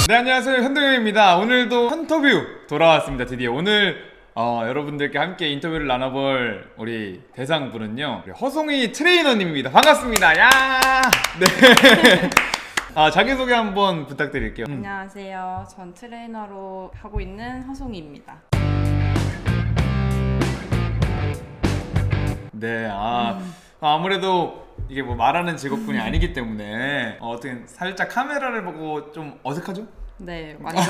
네, 안녕하세요. 현동영입니다. 오늘도 헌터뷰 돌아왔습니다. 드디어 오늘 여러분들께 함께 인터뷰를 나눠볼 우리 대상분은요, 우리 허송이 트레이너님입니다. 반갑습니다. 야! 네. 자기소개 한번 부탁드릴게요. 안녕하세요. 전 트레이너로 하고 있는 허송이입니다. 네, 아무래도 이게 뭐 말하는 직업군이 아니기 때문에 어떻게 살짝 카메라를 보고 좀 어색하죠? 네, 완전.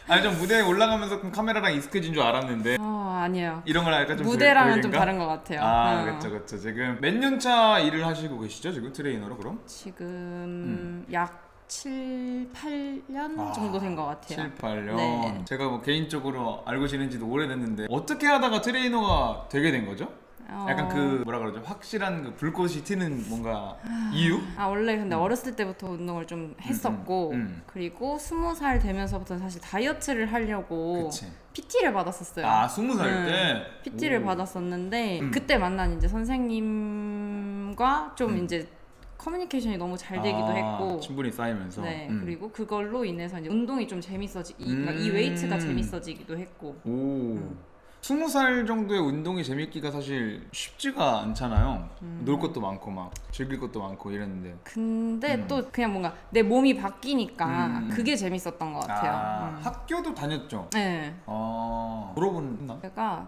아니, 좀 무대에 올라가면서 카메라랑 익숙해진 줄 알았는데 아니에요. 이런 걸 약간 좀 무대랑은 좀 보이는가? 다른 것 같아요. 그쵸. 지금 몇 년 차 일을 하시고 계시죠? 지금 트레이너로 그럼? 지금 약 7, 8년 정도 된 것 같아요. 7, 8년. 네. 제가 뭐 개인적으로 알고 지낸지도 오래됐는데 어떻게 하다가 트레이너가 되게 된 거죠? 약간 그 뭐라 그러죠? 확실한 그 불꽃이 튀는 뭔가 이유? 원래 근데 어렸을 때부터 운동을 좀 했었고 그리고 20살 되면서부터 사실 다이어트를 하려고 그치. PT를 받았었어요. 20살 때? PT를 오. 받았었는데 그때 만난 이제 선생님과 좀 이제 커뮤니케이션이 너무 잘 되기도 했고 충분히 쌓이면서. 네, 그리고 그걸로 인해서 이제 운동이 좀 이 웨이트가 재밌어지기도 했고. 오. 20살 정도의 운동이 재밌기가 사실 쉽지가 않잖아요. 놀 것도 많고 막 즐길 것도 많고 이랬는데. 근데 또 그냥 뭔가 내 몸이 바뀌니까 그게 재밌었던 것 같아요. 학교도 다녔죠? 네. 졸업은 했나? 제가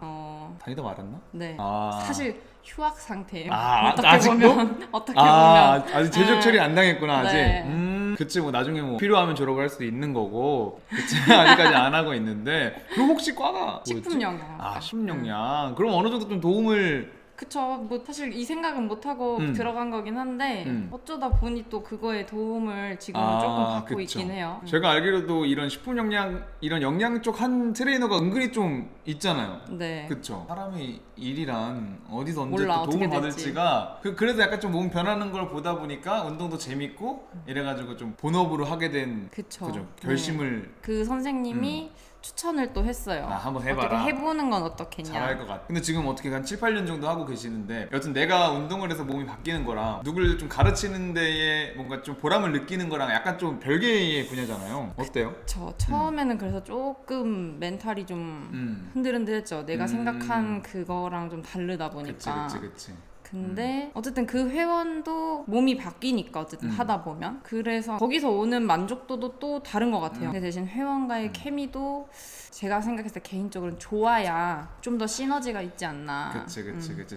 다니다 말았나? 네. 아. 사실 휴학 상태예요. 아직도? 어떻게 보면 아직 제적 처리 안 당했구나 아직. 네. 그치, 뭐 나중에 뭐 필요하면 졸업을 할 수도 있는 거고. 그치. 아직까지 안 하고 있는데. 그럼 혹시 과가 뭐였지? 식품영양. 식품영양. 그럼 어느 정도 좀 도움을. 그쵸. 뭐 사실 이 생각은 못 하고 들어간 거긴 한데 어쩌다 보니 또 그거에 도움을 지금은 조금 받고 그쵸. 있긴 해요. 제가 알기로도 이런 식품 영양, 이런 영양 쪽 한 트레이너가 은근히 좀 있잖아요. 네. 그쵸. 사람의 일이란 어디서 언제 몰라, 또 도움을 어떻게 받을지가 그래서 약간 좀 몸 변하는 걸 보다 보니까 운동도 재밌고 이래가지고 좀 본업으로 하게 된 그쵸. 그죠. 결심을 그 선생님이 추천을 또 했어요. 한번 해봐라. 어떻게 해보는 건 어떻겠냐. 잘할 것 같아. 근데 지금 어떻게 한 7, 8년 정도 하고 계시는데 여튼 내가 운동을 해서 몸이 바뀌는 거랑 누구를 좀 가르치는 데에 뭔가 좀 보람을 느끼는 거랑 약간 좀 별개의 분야잖아요. 어때요? 저 처음에는 그래서 조금 멘탈이 좀 흔들흔들했죠. 내가 생각한 그거랑 좀 다르다 보니까. 그치. 근데 어쨌든 그 회원도 몸이 바뀌니까 어쨌든 하다 보면 그래서 거기서 오는 만족도도 또 다른 것 같아요. 근데 대신 회원과의 케미도 제가 생각했을 때 개인적으로는 좋아야 좀 더 시너지가 있지 않나. 그치.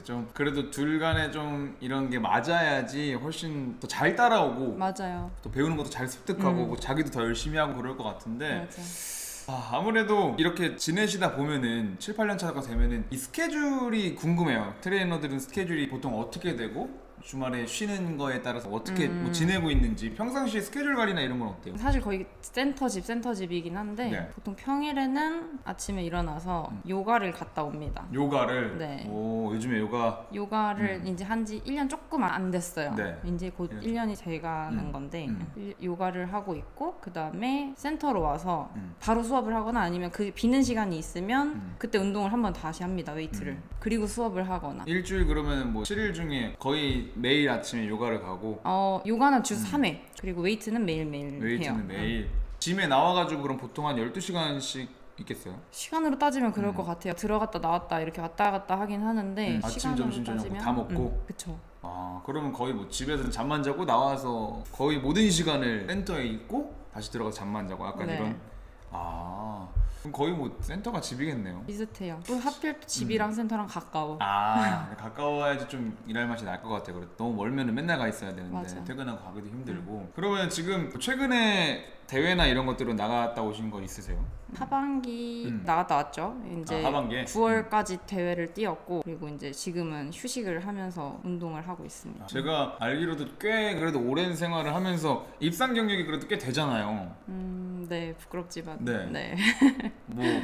좀 그래도 둘 간에 좀 이런 게 맞아야지 훨씬 더 잘 따라오고 맞아요. 또 배우는 것도 잘 습득하고 뭐 자기도 더 열심히 하고 그럴 것 같은데 맞아. 아무래도 이렇게 지내시다 보면은 7, 8년 차가 되면은 이 스케줄이 궁금해요. 트레이너들은 스케줄이 보통 어떻게 되고 주말에 쉬는 거에 따라서 어떻게 뭐 지내고 있는지 평상시에 스케줄 관리나 이런 건 어때요? 사실 거의 센터집이긴 한데 네. 보통 평일에는 아침에 일어나서 요가를 갔다 옵니다. 요가를? 네. 오, 요즘에 요가를 이제 한지 1년 조금 안 됐어요. 네. 이제 곧 1년이 돼가는 건데 요가를 하고 있고 그 다음에 센터로 와서 바로 수업을 하거나 아니면 그 비는 시간이 있으면 그때 운동을 한번 다시 합니다. 웨이트를. 그리고 수업을 하거나. 일주일 그러면 뭐 7일 중에 거의 매일 아침에 요가를 가고 요가는 주 3회 그리고 웨이트는 매일매일 해요. 웨이트는 매일 짐에 나와가지고 그럼 보통 한 12시간씩 있겠어요? 시간으로 따지면 그럴 것 같아요. 들어갔다 나왔다 이렇게 왔다 갔다 하긴 하는데 아침, 시간으로 점심, 저녁 따지면 다 먹고? 그쵸. 그러면 거의 뭐 집에서는 잠만 자고 나와서 거의 모든 시간을 센터에 있고 다시 들어가서 잠만 자고 약간 네. 이런. 그럼 거의 뭐 센터가 집이겠네요. 비슷해요. 또 하필 또 집이랑 센터랑 가까워. 가까워야지 좀 일할 맛이 날 것 같아요. 그래 너무 멀면은 맨날 가 있어야 되는데 맞아. 퇴근하고 가기도 힘들고. 그러면 지금 최근에 대회나 이런 것들은 나갔다 오신 거 있으세요? 하반기 나갔다 왔죠. 이제 하반기에? 9월까지 대회를 뛰었고 그리고 이제 지금은 휴식을 하면서 운동을 하고 있습니다. 제가 알기로도 꽤 그래도 오랜 생활을 하면서 입상 경력이 그래도 꽤 되잖아요. 네 부끄럽지만 네. 네.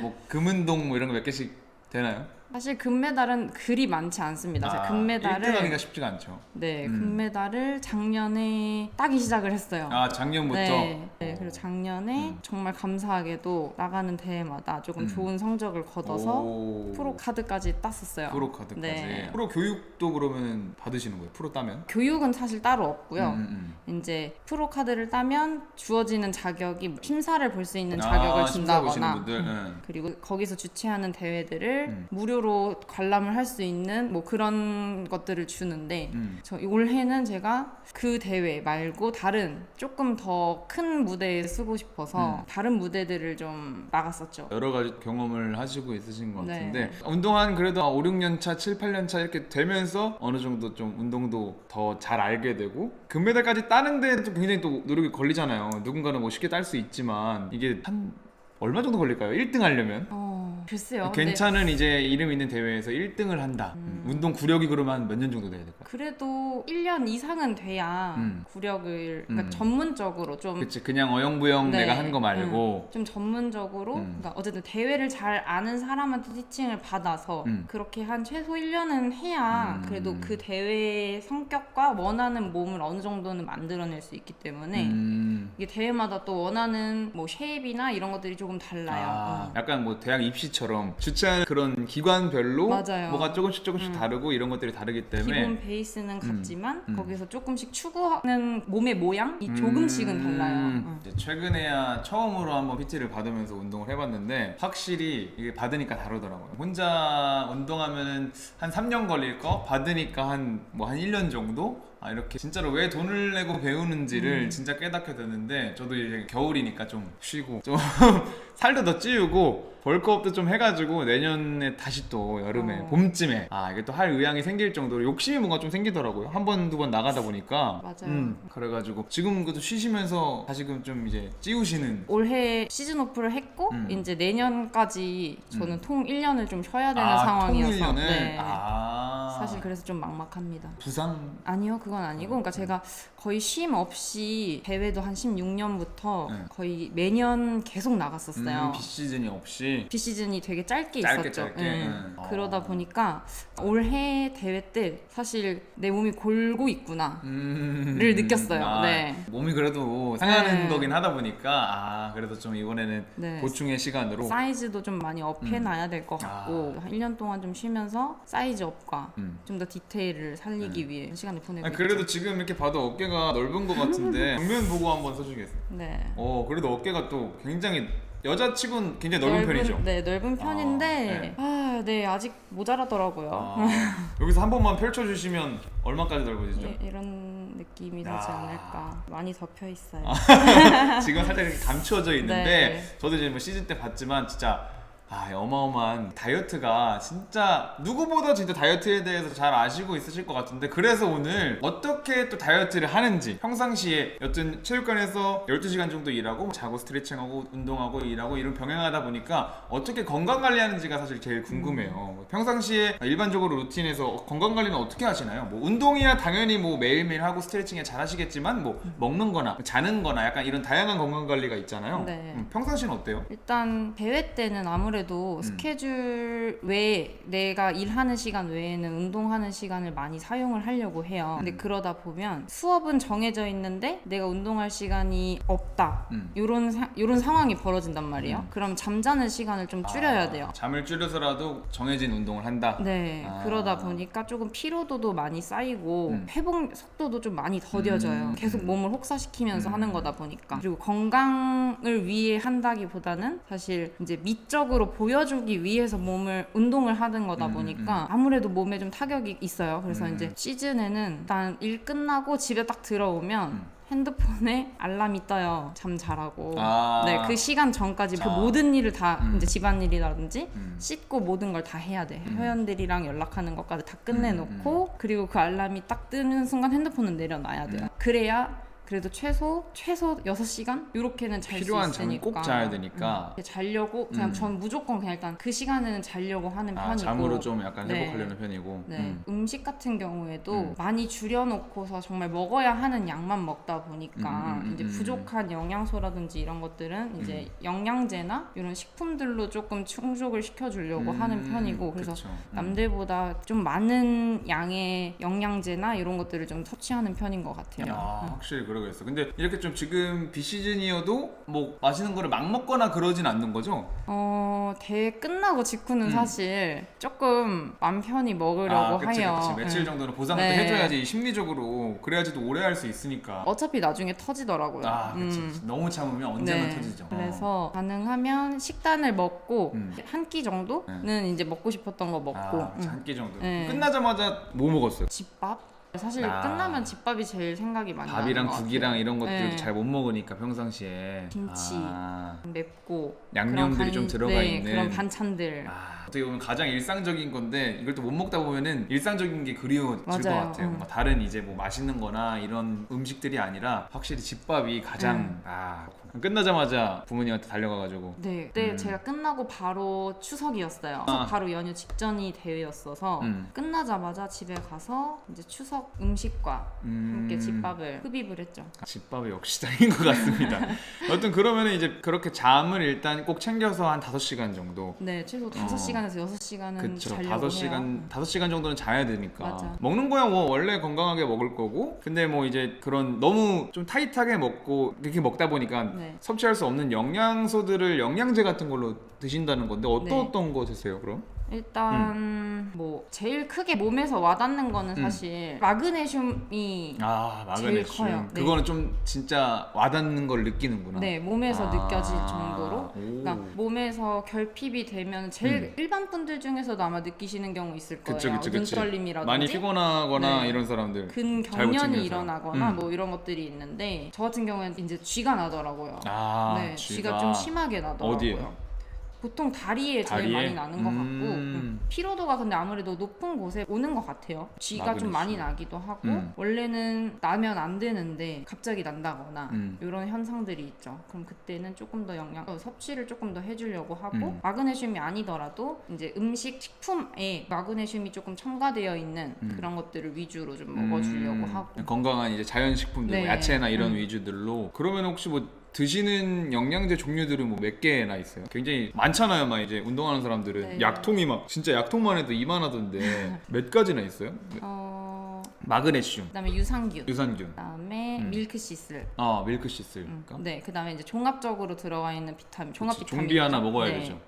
뭐 금은동 뭐 이런 거 몇 개씩 되나요? 사실 금메달은 그리 많지 않습니다. 제가 금메달을 1등하기가 쉽지가 않죠. 네, 금메달을 작년에 따기 시작을 했어요. 작년부터? 네, 그리고 작년에 정말 감사하게도 나가는 대회마다 조금 좋은 성적을 거둬서 프로 카드까지 땄었어요. 프로 카드까지. 네. 프로 교육도 그러면 받으시는 거예요? 프로 따면? 교육은 사실 따로 없고요. 이제 프로 카드를 따면 주어지는 자격이 심사를 볼 수 있는 자격을 심사 보시는 준다거나 분들. 그리고 거기서 주최하는 대회들을 무료로 관람을 할 수 있는 뭐 그런 것들을 주는데 저 올해는 제가 그 대회 말고 다른 조금 더 큰 무대에 쓰고 싶어서 다른 무대들을 좀 나갔었죠. 여러 가지 경험을 하시고 있으신 것 네. 같은데 운동한 그래도 5, 6년 차, 7, 8년 차 이렇게 되면서 어느 정도 좀 운동도 더 잘 알게 되고 금메달까지 따는데 또 굉장히 또 노력이 걸리잖아요. 누군가는 뭐 쉽게 딸 수 있지만 이게 한 얼마 정도 걸릴까요? 1등 하려면? 글쎄요. 괜찮은 이제 이름 있는 대회에서 1등을 한다. 운동 구력이 그러면 몇 년 정도 돼야 될까요? 그래도 1년 이상은 돼야 구력을 그러니까 전문적으로 좀 그치, 그냥 어영부영 네. 내가 한 거 말고 좀 전문적으로 그러니까 어쨌든 대회를 잘 아는 사람한테 티칭을 받아서 그렇게 한 최소 1년은 해야 그래도 그 대회의 성격과 원하는 몸을 어느 정도는 만들어낼 수 있기 때문에 이게 대회마다 또 원하는 뭐 쉐입이나 이런 것들이 조금 달라요. 약간 뭐 대학 입시처럼 주최하는 그런 기관별로 맞아요. 뭐가 조금씩 다르고 이런 것들이 다르기 때문에 기본 베이스는 같지만 거기서 조금씩 추구하는 몸의 모양이 조금씩은 달라요. 이제 최근에야 처음으로 한번 PT를 받으면서 운동을 해봤는데 확실히 이게 받으니까 다르더라고요. 혼자 운동하면은 한 3년 걸릴 거 받으니까 한 1년 정도? 이렇게 진짜로 왜 돈을 내고 배우는지를 진짜 깨닫게 되는데 저도 이제 겨울이니까 좀 쉬고 좀 살도 더 찌우고 벌크업도 좀 해가지고 내년에 다시 또 여름에 봄쯤에 이게 또 할 의향이 생길 정도로 욕심이 뭔가 좀 생기더라고요. 한 번, 두 번 나가다 보니까. 맞아요. 그래가지고 지금 그래도 쉬시면서 다시금 좀 이제 찌우시는. 올해 시즌 오프를 했고 이제 내년까지 저는 통 1년을 좀 쉬어야 되는 상황이어서 통 1년을? 네. 사실 그래서 좀 막막합니다. 부상? 아니요, 그건 아니고 그러니까 제가 거의 쉼 없이 대회도 한 16년부터 거의 매년 계속 나갔었어요. 비시즌이 없이 비시즌이 되게 짧게 짧게. 있었죠. 그러다 보니까 올해 대회 때 사실 내 몸이 골고 있구나를 느꼈어요. 네. 몸이 그래도 상하는 거긴 하다 보니까 그래도 좀 이번에는 보충의 시간으로 사이즈도 좀 많이 업해놔야 될 것 같고 한 1년 동안 좀 쉬면서 사이즈 업과 좀 더 디테일을 살리기 위해 시간을 보내고 있죠. 그래도 지금 이렇게 봐도 어깨가 넓은 것 같은데 정면 보고 한번 써주겠어요. 네. 그래도 어깨가 또 굉장히 여자치곤 굉장히 넓은 편이죠? 네, 넓은 편인데 네, 아직 모자라더라고요. 여기서 한 번만 펼쳐주시면 얼마까지 넓어지죠? 이런 느낌이 되지 않을까. 많이 덮여 있어요. 지금 살짝 이렇게 감추어져 있는데 네. 저도 이제 뭐 시즌 때 봤지만 진짜 어마어마한 다이어트가 진짜 누구보다 진짜 다이어트에 대해서 잘 아시고 있으실 것 같은데 그래서 오늘 어떻게 또 다이어트를 하는지 평상시에 여튼 체육관에서 12시간 정도 일하고 자고 스트레칭하고 운동하고 일하고 이런 병행하다 보니까 어떻게 건강관리하는지가 사실 제일 궁금해요. 평상시에 일반적으로 루틴에서 건강관리는 어떻게 하시나요? 뭐 운동이야 당연히 뭐 매일매일 하고 스트레칭이야 잘 하시겠지만 뭐 먹는 거나 자는 거나 약간 이런 다양한 건강관리가 있잖아요. 네. 평상시는 어때요? 일단 대회 때는 아무래도 스케줄 외에 내가 일하는 시간 외에는 운동하는 시간을 많이 사용을 하려고 해요. 근데 그러다 보면 수업은 정해져 있는데 내가 운동할 시간이 없다. 요런 상황이 벌어진단 말이에요. 그럼 잠자는 시간을 좀 줄여야 돼요. 잠을 줄여서라도 정해진 운동을 한다? 네, 그러다 보니까 조금 피로도도 많이 쌓이고 회복 속도도 좀 많이 더뎌져요. 계속 몸을 혹사시키면서 하는 거다 보니까. 그리고 건강을 위해 한다기보다는 사실 이제 미적으로 보여주기 위해서 운동을 하는 거다 보니까 아무래도 몸에 좀 타격이 있어요. 그래서 이제 시즌에는 일단 일 끝나고 집에 딱 들어오면 핸드폰에 알람이 떠요. 잠 자라고. 네, 그 시간 전까지 그 모든 일을 다 이제 집안일이라든지 씻고 모든 걸 다 해야 돼. 회원들이랑 연락하는 것까지 다 끝내놓고 그리고 그 알람이 딱 뜨는 순간 핸드폰은 내려놔야 돼요. 그래야 그래도 최소 6시간 이렇게는 잘 수 필요한 잠은 있으니까 꼭 자야 되니까 자려고 그냥 전 무조건 그냥 일단 그 시간에는 자려고 하는 편이고 잠으로 좀 약간 네. 회복하려는 편이고 네. 음식 같은 경우에도 많이 줄여놓고서 정말 먹어야 하는 양만 먹다 보니까 이제 부족한 영양소라든지 이런 것들은 이제 영양제나 이런 식품들로 조금 충족을 시켜주려고 하는 편이고 그래서 그쵸. 남들보다 좀 많은 양의 영양제나 이런 것들을 좀 섭취하는 편인 것 같아요. 확실히 그러겠어. 근데 이렇게 좀 지금 비시즌이어도 뭐 맛있는 거를 막 먹거나 그러진 않는 거죠? 대회 끝나고 직후는 사실 조금 맘 편히 먹으려고 그치, 해요. 그치. 며칠 정도는 보상을 또 네. 해줘야지 심리적으로 그래야지 또 오래 할 수 있으니까. 어차피 나중에 터지더라고요. 그치. 너무 참으면 언제나 네. 터지죠. 그래서 가능하면 식단을 먹고 한 끼 정도는 이제 먹고 싶었던 거 먹고 한 끼 정도. 네. 끝나자마자 뭐 먹었어요? 집밥? 사실 끝나면 집밥이 제일 생각이 많이 나는 밥이랑 것 국이랑 같아요. 이런 것들도 네. 잘 못 먹으니까 평상시에 김치, 맵고 양념들이 좀 들어가 있는 그런 반찬들 어떻게 보면 가장 일상적인 건데 이걸 또 못 먹다 보면은 일상적인 게 그리워질 것 맞아요. 같아요. 뭔가 다른 이제 뭐 맛있는 거나 이런 음식들이 아니라 확실히 집밥이 가장 끝나자마자 부모님한테 달려가가지고 네, 그때 제가 끝나고 바로 추석이었어요. 추석 바로 연휴 직전이 대회였어서 끝나자마자 집에 가서 이제 추석 음식과 함께 집밥을 흡입을 했죠. 집밥이 역시 짱인 것 같습니다. 여튼 그러면은 이제 그렇게 잠을 일단 꼭 챙겨서 한 5시간 정도. 네, 최소 5시간에서 6시간은 그쵸. 자려고 해요. 5시간 정도는 자야 되니까. 맞아. 먹는 거야 뭐 원래 건강하게 먹을 거고. 근데 뭐 이제 그런 너무 좀 타이트하게 먹고 이렇게 먹다 보니까 네. 섭취할 수 없는 영양소들을 영양제 같은 걸로 드신다는 건데 어떤 거 드세요 그럼? 일단 뭐 제일 크게 몸에서 와닿는 거는 사실 마그네슘이 제일 커요. 네. 그거는 좀 진짜 와닿는 걸 느끼는구나. 네, 몸에서 느껴질 정도로. 그러니까 몸에서 결핍이 되면 제일 일반 분들 중에서도 아마 느끼시는 경우 있을 거예요. 눈떨림이라든지 많이 피곤하거나 네. 이런 사람들 근경련이 일어나거나 뭐 이런 것들이 있는데 저 같은 경우에는 이제 쥐가 나더라고요. 네, 쥐가 좀 심하게 나더라고요. 어디에요? 보통 다리에 제일 많이 나는 것 같고 피로도가 근데 아무래도 높은 곳에 오는 것 같아요. 쥐가 좀 많이 나기도 하고 원래는 나면 안 되는데 갑자기 난다거나 이런 현상들이 있죠. 그럼 그때는 조금 더 섭취를 조금 더 해주려고 하고 마그네슘이 아니더라도 이제 음식 식품에 마그네슘이 조금 첨가되어 있는 그런 것들을 위주로 좀 먹어주려고 하고 건강한 이제 자연식품들 네. 뭐 야채나 이런 위주들로. 그러면 혹시 뭐 드시는 영양제 종류들은 뭐 몇 개나 있어요? 굉장히 많잖아요. 막 이제 운동하는 사람들은 네. 약통이 막 진짜 약통만 해도 이만하던데 몇 가지나 있어요? 마그네슘, 그다음에 유산균, 유산균, 밀크시슬. 밀크시슬. 네, 그다음에 이제 종합적으로 들어가 있는 비타민, 종합 비타민. 종비 하나 먹어야 되죠.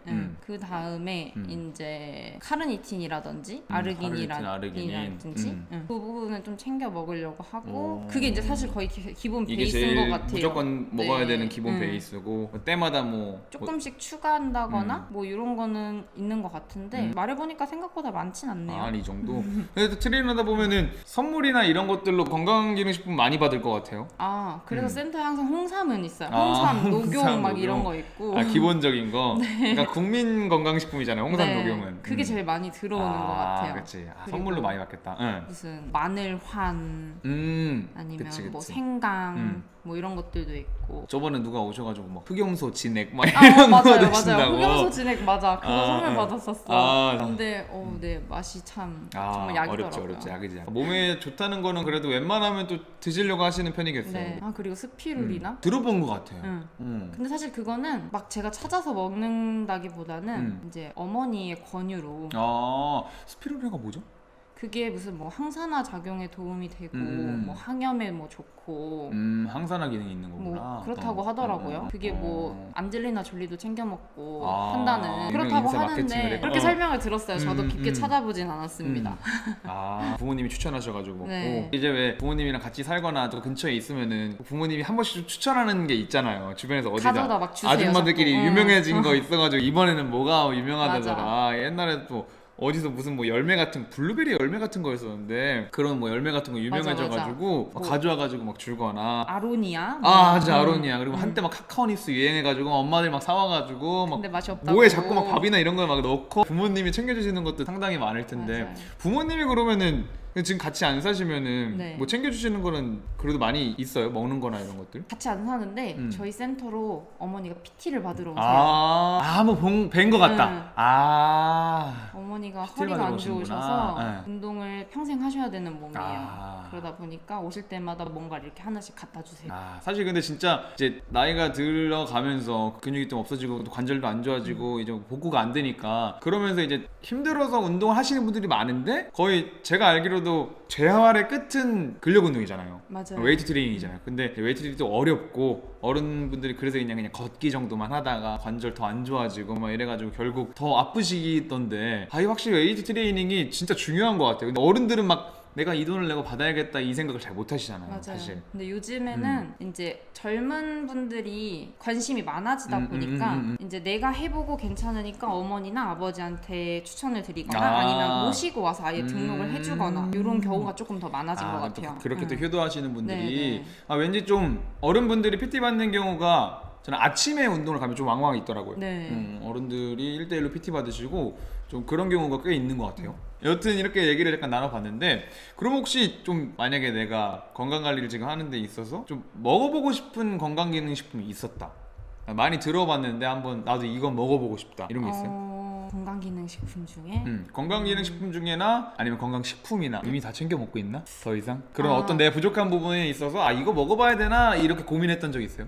그 다음에 이제 카르니틴이라든지 아르기닌. 아르기닌이라든지 그 부분은 좀 챙겨 먹으려고 하고 그게 이제 사실 거의 기본 이게 베이스인 제일 것 같아요. 무조건 먹어야 네. 되는 기본 베이스고 때마다 뭐 조금씩 추가한다거나 뭐 이런 거는 있는 것 같은데 말해보니까 생각보다 많진 않네요. 이 정도. 그래도 트레이너다 보면은 선물이나 이런 것들로 건강기능식품 많이 받을 것 같아요. 그래서 센터에 항상 홍삼은 있어요. 홍삼, 녹용 막 이런 거 있고. 기본적인 거. 그러니까 국민 건강식품이잖아요. 홍삼, 네, 녹용은. 그게 제일 많이 들어오는 것 같아요. 그렇지. 선물로 많이 받겠다. 무슨 마늘환 아니면 그치. 뭐 생강 뭐 이런 것들도 있고. 저번에 누가 오셔가지고 막 흑염소 진액 막 이런 거 드신다고. 흑염소 진액 맞아. 그거 선물 받았었어. 근데 네 맛이 참 정말 약이더라고요. 어렵지 약이지. 몸에 좋다는 거는 그래도 웬만하면 또 드시려고 하시는 편이겠어요. 네. 그리고 스피룰리나 들어본 것 같아요. 근데 사실 그거는 막 제가 찾아서 먹는다기보다는 이제 어머니의 권유로. 스피루리나가 뭐죠? 그게 무슨 뭐 항산화 작용에 도움이 되고 뭐 항염에 뭐 좋고 항산화 기능이 있는 거구나. 뭐 그렇다고 하더라고요. 그게 뭐 안젤리나 졸리도 챙겨 먹고 한다는 유명 그렇다고 인사 마케팅을 하는데 했고. 그렇게 설명을 들었어요. 저도 깊게 찾아보진 않았습니다. 부모님이 추천하셔가지고 먹고. 네. 이제 왜 부모님이랑 같이 살거나 또 근처에 있으면은 부모님이 한 번씩 좀 추천하는 게 있잖아요. 주변에서 어디다 가져다 막 주세요. 아줌마들끼리 자꾸. 유명해진 거 있어가지고 이번에는 뭐가 유명하다더라. 맞아. 옛날에 또 어디서 무슨 뭐 열매 같은 블루베리 열매 같은 거였었는데 그런 뭐 열매 같은 거 유명해져가지고 막 가져와가지고 막 줄거나. 아로니아? 맞아 아로니아. 그리고 한때 막 카카오닙스 유행해가지고 엄마들 막 사와가지고 막 근데 맛이 없다고. 뭐에 자꾸 막 밥이나 이런 걸 막 넣고 부모님이 챙겨주시는 것도 상당히 많을 텐데 맞아요. 부모님이 그러면은 근데 지금 같이 안 사시면은 네. 뭐 챙겨주시는 거는 그래도 많이 있어요? 먹는 거나 이런 것들? 같이 안 사는데 저희 센터로 어머니가 PT를 받으러 오세요. 한번 뵌 거 같다. 어머니가 PT를 허리가 안 받으러 오시는구나. 좋으셔서 네. 운동을 평생 하셔야 되는 몸이에요. 그러다 보니까 오실 때마다 뭔가 이렇게 하나씩 갖다 주세요. 사실 근데 진짜 이제 나이가 들어가면서 근육이 좀 없어지고 또 관절도 안 좋아지고 이제 복구가 안 되니까 그러면서 이제 힘들어서 운동을 하시는 분들이 많은데 거의 제가 알기로도 재활의 끝은 근력 운동이잖아요. 맞아요. 웨이트 트레이닝이잖아요. 근데 웨이트 트레이닝도 어렵고 어른분들이 그래서 그냥 걷기 정도만 하다가 관절 더 안 좋아지고 막 이래가지고 결국 더 아프시던데 이 확실히 웨이트 트레이닝이 진짜 중요한 것 같아요. 근데 어른들은 막 내가 이 돈을 내고 받아야겠다 이 생각을 잘 못 하시잖아요. 맞아요. 사실. 근데 요즘에는 이제 젊은 분들이 관심이 많아지다 보니까 이제 내가 해보고 괜찮으니까 어머니나 아버지한테 추천을 드리거나 아니면 모시고 와서 아예 등록을 해주거나 이런 경우가 조금 더 많아진 것 같아요. 그렇게 또 효도하시는 분들이 네네. 왠지 좀 어른분들이 PT 받는 경우가 저는 아침에 운동을 가면 좀 왕왕 있더라고요. 네. 어른들이 1대1로 PT 받으시고 좀 그런 경우가 꽤 있는 것 같아요. 여튼 이렇게 얘기를 약간 나눠봤는데 그럼 혹시 좀 만약에 내가 건강관리를 지금 하는 데 있어서 좀 먹어보고 싶은 건강기능식품이 있었다. 많이 들어봤는데 한번 나도 이건 먹어보고 싶다. 이런 게 있어요? 건강기능식품 중에 건강기능식품 중에나 아니면 건강식품이나 이미 다 챙겨 먹고 있나? 더 이상? 그런 어떤 내 부족한 부분에 있어서 이거 먹어봐야 되나? 이렇게 고민했던 적 있어요?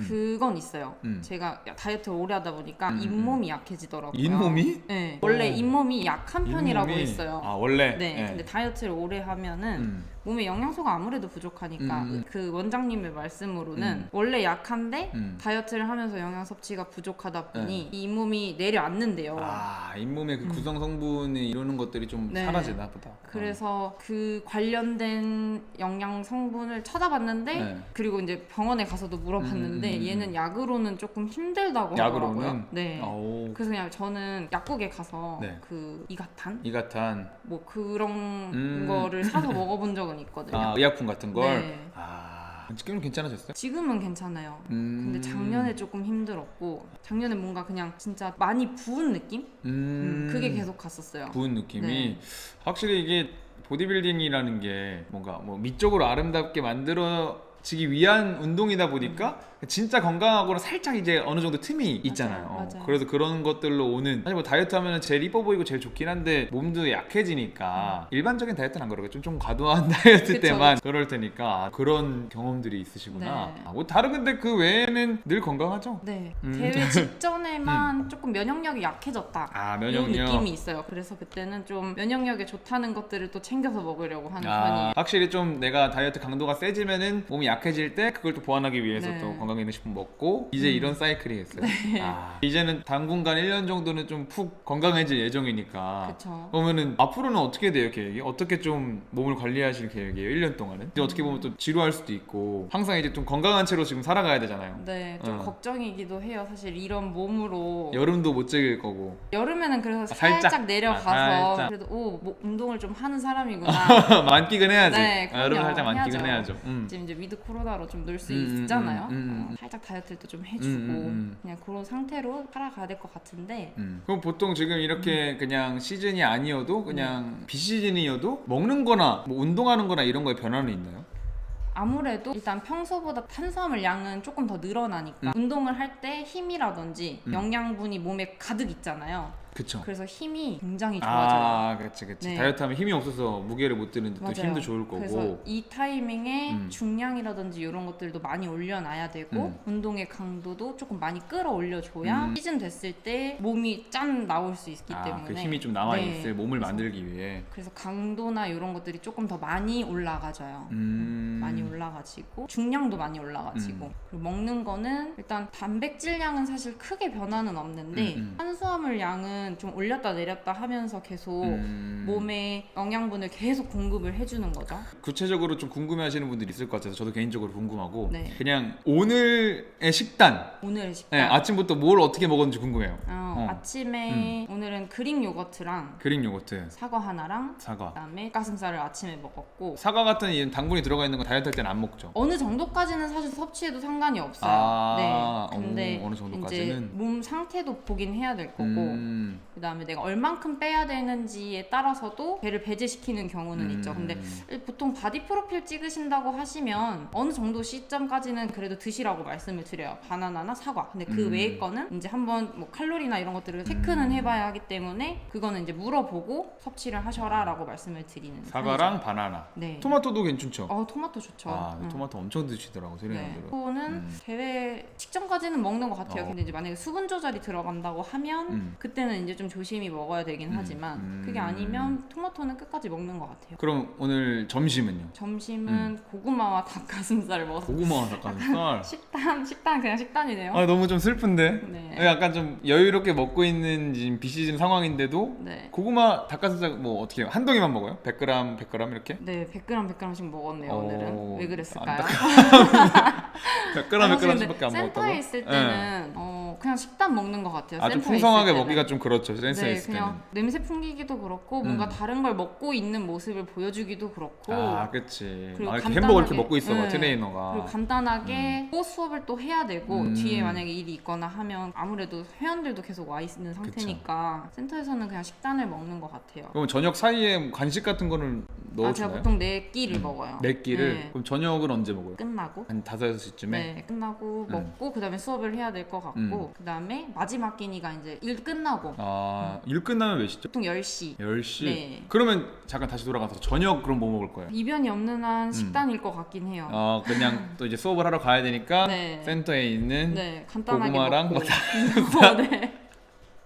그건 있어요. 제가 다이어트를 오래 하다 보니까 잇몸이 약해지더라고요. 잇몸이? 네. 원래 잇몸이 약한 편이라고 잇몸이? 있어요. 원래? 네. 근데 다이어트를 오래 하면은 몸에 영양소가 아무래도 부족하니까 그 원장님의 말씀으로는 원래 약한데 다이어트를 하면서 영양 섭취가 부족하다 보니 이 잇몸이 내려앉는데요. 잇몸의 그 구성 성분이 이러는 것들이 좀 사라지나 보다. 그래서 그 관련된 영양 성분을 찾아봤는데 그리고 이제 병원에 가서도 물어봤는데 얘는 약으로는 조금 힘들다고 하더라고요. 약으로는? 네. 그래서 그냥 저는 약국에 가서 그 이가탄 뭐 그런 거를 사서 먹어본 적은 있거든요. 의약품 같은 걸? 네. 지금은 괜찮아졌어요? 지금은 괜찮아요. 근데 작년에 조금 힘들었고 작년에 뭔가 그냥 진짜 많이 부은 느낌? 그게 계속 갔었어요. 부은 느낌이? 네. 확실히 이게 보디빌딩이라는 게 뭔가 뭐 미적으로 아름답게 만들어지기 위한 운동이다 보니까 진짜 건강하고는 살짝 이제 어느 정도 틈이 있잖아요. 맞아요. 그래서 그런 것들로 오는 사실 뭐 다이어트 하면 제일 이뻐 보이고 제일 좋긴 한데 몸도 약해지니까 일반적인 다이어트는 안 그러고 좀 과도한 다이어트 때만 그럴 테니까 그런 경험들이 있으시구나. 네. 뭐 다른 근데 그 외에는 늘 건강하죠? 네. 대회 직전에만 조금 면역력이 약해졌다. 면역력. 이런 느낌이 있어요. 그래서 그때는 좀 면역력에 좋다는 것들을 또 챙겨서 먹으려고 하는 편이에요. 확실히 좀 내가 다이어트 강도가 세지면은 몸이 약해질 때 그걸 또 보완하기 위해서 또 건강기능식품 먹고 이제 이런 사이클이 있어요. 이제는 당분간 1년 정도는 좀 푹 건강해질 예정이니까. 그쵸. 그러면은 앞으로는 어떻게 돼요, 계획이? 어떻게 좀 몸을 관리하실 계획이에요, 1년 동안은? 이제 어떻게 보면 또 지루할 수도 있고 항상 이제 좀 건강한 채로 지금 살아가야 되잖아요. 네, 좀 걱정이기도 해요. 사실 이런 몸으로 여름도 못 즐길 거고. 여름에는 그래서 살짝? 살짝 내려가서 살짝. 그래도 뭐 운동을 좀 하는 사람이구나. 만끽은 해야지. 네, 여름 그럼요. 살짝 만끽은 해야죠. 해야죠. 지금 이제 위드 코로나로 좀 놀 수 있잖아요. 살짝 다이어트도 좀 해주고 그냥 그런 상태로 살아가야 될 것 같은데. 그럼 보통 지금 이렇게 그냥 시즌이 아니어도 그냥 비시즌이어도 먹는 거나 뭐 운동하는 거나 이런 거에 변화는 있나요? 아무래도 일단 평소보다 탄수화물 양은 조금 더 늘어나니까 운동을 할 때 힘이라든지 영양분이 몸에 가득 있잖아요. 그쵸. 그래서 힘이 굉장히 좋아져요. 그치. 네. 다이어트 하면 힘이 없어서 무게를 못 드는데 또 맞아요. 힘도 좋을 거고. 그래서 이 타이밍에 중량이라든지 이런 것들도 많이 올려놔야 되고 운동의 강도도 조금 많이 끌어올려줘야 시즌 됐을 때 몸이 짠 나올 수 있기 때문에 그 힘이 좀 남아있을 몸을 만들기 위해. 그래서 강도나 이런 것들이 조금 더 많이 올라가져요. 많이 올라가지고 중량도 많이 올라가지고 그리고 먹는 거는 일단 단백질량은 사실 크게 변화는 없는데 탄수화물 양은 좀 올렸다 내렸다 하면서 계속 몸에 영양분을 계속 공급을 해주는 거죠. 구체적으로 좀 궁금해하시는 분들이 있을 것 같아서 저도 개인적으로 궁금하고 네. 그냥 오늘의 식단. 오늘의 식단. 네, 아침부터 뭘 어떻게 먹었는지 궁금해요. 아침에 오늘은 그릭 요거트랑 그릭 요거트, 사과 하나랑 사과. 그다음에 닭가슴살을 아침에 먹었고 사과 같은 이 당분이 들어가 있는 거 다이어트 할 때는 안 먹죠. 어느 정도까지는 사실 섭취해도 상관이 없어요. 네. 근데 어느 정도까지는? 이제 몸 상태도 보긴 해야 될 거고 그다음에 내가 얼만큼 빼야 되는지에 따라서도 배를 배제시키는 경우는 있죠. 근데 보통 바디 프로필 찍으신다고 하시면 어느 정도 시점까지는 그래도 드시라고 말씀을 드려요. 바나나나 사과. 근데 그 외의 거는 이제 한번 뭐 칼로리나 이런 것들을 체크는 해봐야 하기 때문에 그거는 이제 물어보고 섭취를 하셔라라고 말씀을 드리는 사과랑 편이죠. 바나나. 네. 토마토도 괜찮죠? 토마토 좋죠. 아, 토마토 엄청 드시더라고 네. 트레이너들은. 그거는 대회 직전까지는 먹는 것 같아요. 근데 이제 만약에 수분 조절이 들어간다고 하면 그때는 이제 좀 조심히 먹어야 되긴 하지만 그게 아니면 토마토는 끝까지 먹는 것 같아요. 그럼 오늘 점심은요? 점심은 고구마와 닭가슴살을 먹어서 고구마와 닭가슴살. 식단 그냥 식단이네요. 아 너무 좀 슬픈데. 네. 약간 좀 여유롭게 먹고 있는 지금 비시즌 상황인데도 네. 고구마 닭가슴살 뭐 어떻게 해요? 한 덩이만 먹어요? 100g 100g 이렇게? 네, 100g씩 먹었네요. 오늘은. 왜 그랬을까요? 100g 100g씩밖에 안 센터에 먹었다고? 있을 때는 그냥 식단 먹는 것 같아요. 아주 센터에 풍성하게 있을 때는. 먹기가 좀 그렇죠. 센스에 네, 있을 그냥 때는. 냄새 풍기기도 그렇고 뭔가 다른 걸 먹고 있는 모습을 보여주기도 그렇고 아, 그치. 그리고 아, 이렇게 간단하게- 햄버거 이렇게 먹고 있어, 네. 트레이너가. 그리고 간단하게 또 수업을 또 해야 되고 뒤에 만약에 일이 있거나 하면 아무래도 회원들도 계속 와 있는 상태니까 센터에서는 그냥 식단을 먹는 것 같아요. 그럼 저녁 사이에 간식 같은 거는 제가 넣어주나요? 보통 4끼를 먹어요. 네 끼를? 네. 그럼 저녁은 언제 먹어요? 끝나고 한 5, 6시쯤에? 네, 끝나고 먹고 그다음에 수업을 해야 될 것 같고 그다음에 마지막 끼니가 이제 일 끝나고 아, 일 끝나면 몇 시죠? 보통 10시 10시? 네. 그러면 잠깐 다시 돌아가서 저녁 그럼 뭐 먹을 거예요? 이변이 없는 한 식단일 것 같긴 해요. 그냥 또 이제 수업을 하러 가야 되니까 네. 센터에 있는 네, 간단하게 고구마랑 먹고. 네.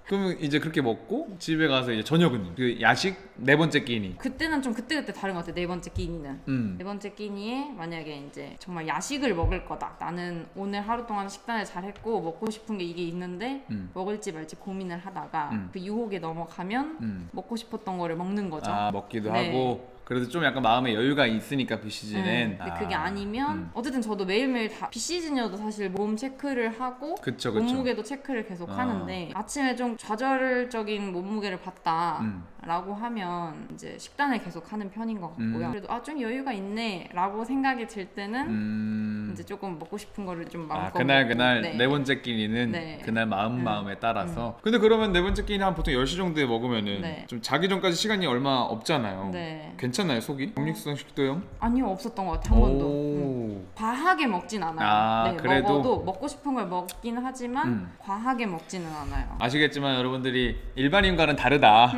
그러면 이제 그렇게 먹고 집에 가서 이제 저녁은 그 야식 네 번째 끼니. 그때는 좀 그때그때 다른 것 같아요. 네 번째 끼니는. 네 번째 끼니에 만약에 이제 정말 야식을 먹을 거다. 나는 오늘 하루 동안 식단을 잘 했고 먹고 싶은 게 이게 있는데 먹을지 말지 고민을 하다가 그 유혹에 넘어가면 먹고 싶었던 거를 먹는 거죠. 아, 먹기도 네. 하고. 그래도 좀 약간 마음에 여유가 있으니까 비시즌엔. 근데 그게 아니면 어쨌든 저도 매일매일 다 비시즌이어도 사실 몸 체크를 하고 그쵸. 몸무게도 체크를 계속 하는데 아침에 좀 좌절적인 몸무게를 봤다라고 하면 이제 식단을 계속 하는 편인 것 같고요. 그래도 좀 여유가 있네라고 생각이 들 때는 이제 조금 먹고 싶은 거를 좀 마음껏 그날 먹고. 네 번째 끼니는 네. 그날 마음에 따라서. 근데 그러면 네 번째 끼니 한 보통 10시 정도에 먹으면은 네. 좀 자기 전까지 시간이 얼마 없잖아요. 네. 괜찮나요, 속이? 독립성 식도염? 아니요, 없었던 것 같아요. 한 번도. 오. 과하게 먹진 않아요. 네, 그래도? 먹어도 먹고 싶은 걸 먹긴 하지만 과하게 먹지는 않아요. 아시겠지만 여러분들이 일반인과는 다르다.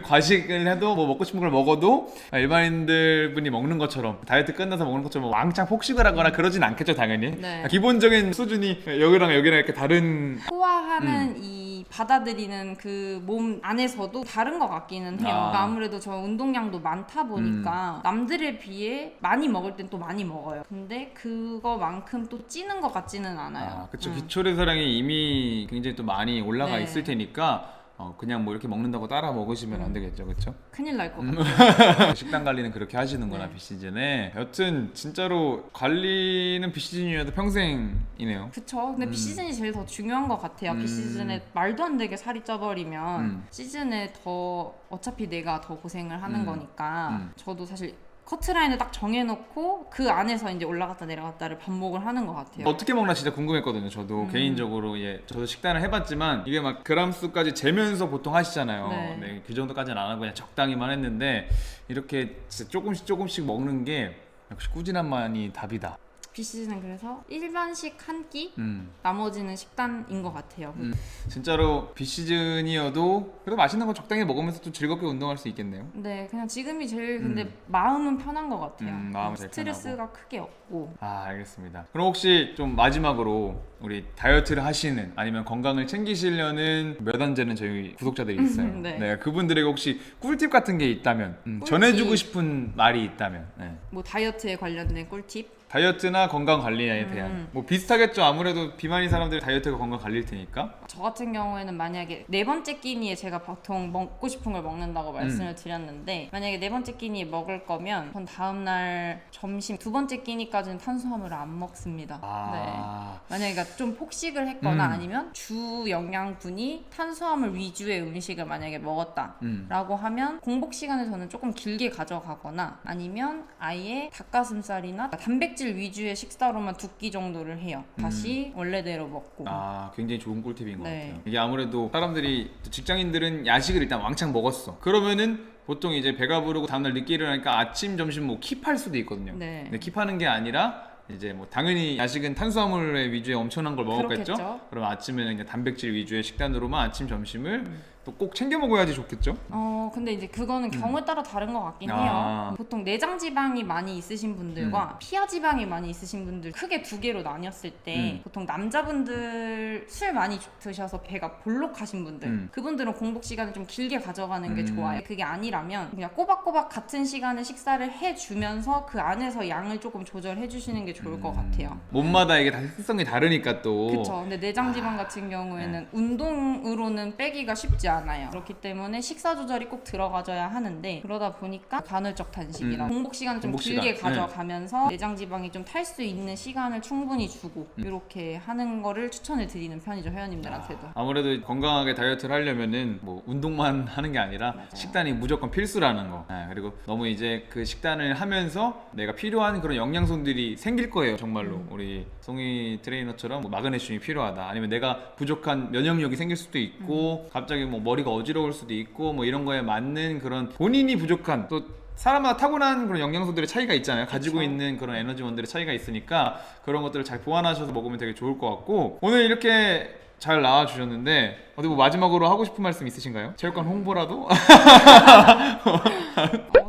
과식을 해도 뭐 먹고 싶은 걸 먹어도 일반인들 분이 먹는 것처럼 다이어트 끝나서 먹는 것처럼 왕창 폭식을 하거나 그러진 않겠죠, 당연히. 네. 기본적인 수준이 여기랑 여기랑 이렇게 다른. 소화하는 이 받아들이는 그 몸 안에서도 다른 것 같기는 해요. 그러니까 아무래도 저 운동량도 많다 보니까 남들에 비해 많이 먹을 땐 또 많이 먹어요. 근데 그거만큼 또 찌는 것 같지는 않아요. 그쵸. 기초대사량이 이미 굉장히 또 많이 올라가 네. 있을 테니까 그냥 뭐 이렇게 먹는다고 따라 먹으시면 안 되겠죠, 그쵸? 큰일 날 것 같아요. 식단 관리는 그렇게 하시는구나. 네. 비시즌에. 여튼 진짜로 관리는 비시즌이어도 평생이네요. 그쵸. 근데 비시즌이 제일 더 중요한 것 같아요. 비시즌에 말도 안 되게 살이 쪄버리면 시즌에 더 어차피 내가 더 고생을 하는 거니까 저도 사실 커트라인을 딱 정해놓고 그 안에서 이제 올라갔다 내려갔다를 반복을 하는 것 같아요. 어떻게 먹나 진짜 궁금했거든요. 저도 개인적으로 저도 식단을 해봤지만 이게 막 그람 수까지 재면서 보통 하시잖아요. 네. 네, 그 정도까지는 안 하고 그냥 적당히만 했는데 이렇게 진짜 조금씩 먹는 게 역시 꾸준함만이 답이다. 비시즌은 그래서 일반식 한 끼, 음. 나머지는 식단인 것 같아요. 진짜로 비시즌이어도 그래도 맛있는 거 적당히 먹으면서 또 즐겁게 운동할 수 있겠네요. 네, 그냥 지금이 제일 근데 마음은 편한 것 같아요. 마음은 제일 스트레스가 크게 없고. 알겠습니다. 그럼 혹시 좀 마지막으로 우리 다이어트를 하시는 아니면 건강을 챙기시려는 몇 안 되는 저희 구독자들이 있어요. 네. 그분들에게 혹시 꿀팁 같은 게 있다면 꿀팁. 전해주고 싶은 말이 있다면 뭐 다이어트에 관련된 꿀팁? 다이어트나 건강 관리에 대한 뭐 비슷하겠죠. 아무래도 비만인 사람들이 다이어트가 건강 관리일 테니까. 저 같은 경우에는 만약에 네 번째 끼니에 제가 보통 먹고 싶은 걸 먹는다고 말씀을 드렸는데 만약에 네 번째 끼니에 먹을 거면 전 다음날 점심 두 번째 끼니까지는 탄수화물을 안 먹습니다. 네. 만약에 좀 폭식을 했거나 아니면 주 영양분이 탄수화물 위주의 음식을 만약에 먹었다라고 하면 공복 시간을 저는 조금 길게 가져가거나 아니면 아예 닭가슴살이나 단백질 단백질 위주의 식사로만 2끼 정도를 해요. 다시 원래대로 먹고. 아, 굉장히 좋은 꿀팁인 것 네. 같아요. 이게 아무래도 사람들이, 직장인들은 야식을 일단 왕창 먹었어. 그러면은 보통 이제 배가 부르고 다음날 늦게 일어나니까 아침, 점심 뭐 킵할 수도 있거든요. 네. 근데 킵하는 게 아니라 이제 뭐 당연히 야식은 탄수화물 위주의 엄청난 걸 먹었겠죠. 그렇겠죠. 그럼 아침에는 그냥 단백질 위주의 식단으로만 아침, 점심을 또 꼭 챙겨 먹어야지 좋겠죠. 근데 이제 그거는 경우에 따라 다른 것 같긴 아. 해요. 보통 내장 지방이 많이 있으신 분들과 피하 지방이 많이 있으신 분들 크게 2개로 나뉘었을 때 보통 남자분들 술 많이 드셔서 배가 볼록하신 분들 그분들은 공복 시간을 좀 길게 가져가는 게 좋아요. 그게 아니라면 그냥 꼬박꼬박 같은 시간에 식사를 해주면서 그 안에서 양을 조금 조절해 주시는 게 좋을 것 같아요. 몸마다 이게 다 특성이 다르니까 또. 그쵸. 근데 내장 지방 같은 경우에는 운동으로는 빼기가 쉽지 않아요. 그렇기 때문에 식사 조절이 꼭 들어가져야 하는데 그러다 보니까 간헐적 단식이랑 공복 시간을 좀 공복 길게 시간. 가져가면서 내장 지방이 좀 탈 수 있는 시간을 충분히 주고 이렇게 하는 거를 추천을 드리는 편이죠, 회원님들한테도. 아무래도 건강하게 다이어트를 하려면은 뭐 운동만 하는 게 아니라 맞아요. 식단이 무조건 필수라는 거. 그리고 너무 이제 그 식단을 하면서 내가 필요한 그런 영양소들이 생길 거예요, 정말로. 우리 송이 트레이너처럼 뭐 마그네슘이 필요하다, 아니면 내가 부족한 면역력이 생길 수도 있고 갑자기 뭐 머리가 어지러울 수도 있고 뭐 이런 거에 맞는 그런 본인이 부족한, 또 사람마다 타고난 그런 영양소들의 차이가 있잖아요. 가지고 그쵸. 있는 그런 에너지원들의 차이가 있으니까 그런 것들을 잘 보완하셔서 먹으면 되게 좋을 것 같고, 오늘 이렇게 잘 나와주셨는데 어디 뭐 마지막으로 하고 싶은 말씀 있으신가요? 체육관 홍보라도?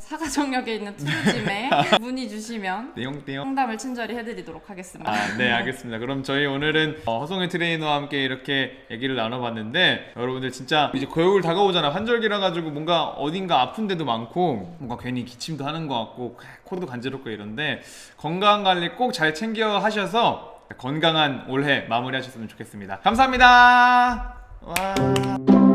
사가정역에 있는 투룸짐에 문의 주시면 띠용띠용. 상담을 친절히 해드리도록 하겠습니다. 네, 알겠습니다. 그럼 저희 오늘은 허송이 트레이너와 함께 이렇게 얘기를 나눠봤는데, 여러분들 진짜 이제 겨울 다가오잖아. 환절기라 가지고 뭔가 어딘가 아픈 데도 많고 뭔가 괜히 기침도 하는 것 같고 코도 간지럽고 이런데 건강 관리 꼭 잘 챙겨 하셔서 건강한 올해 마무리하셨으면 좋겠습니다. 감사합니다. 와.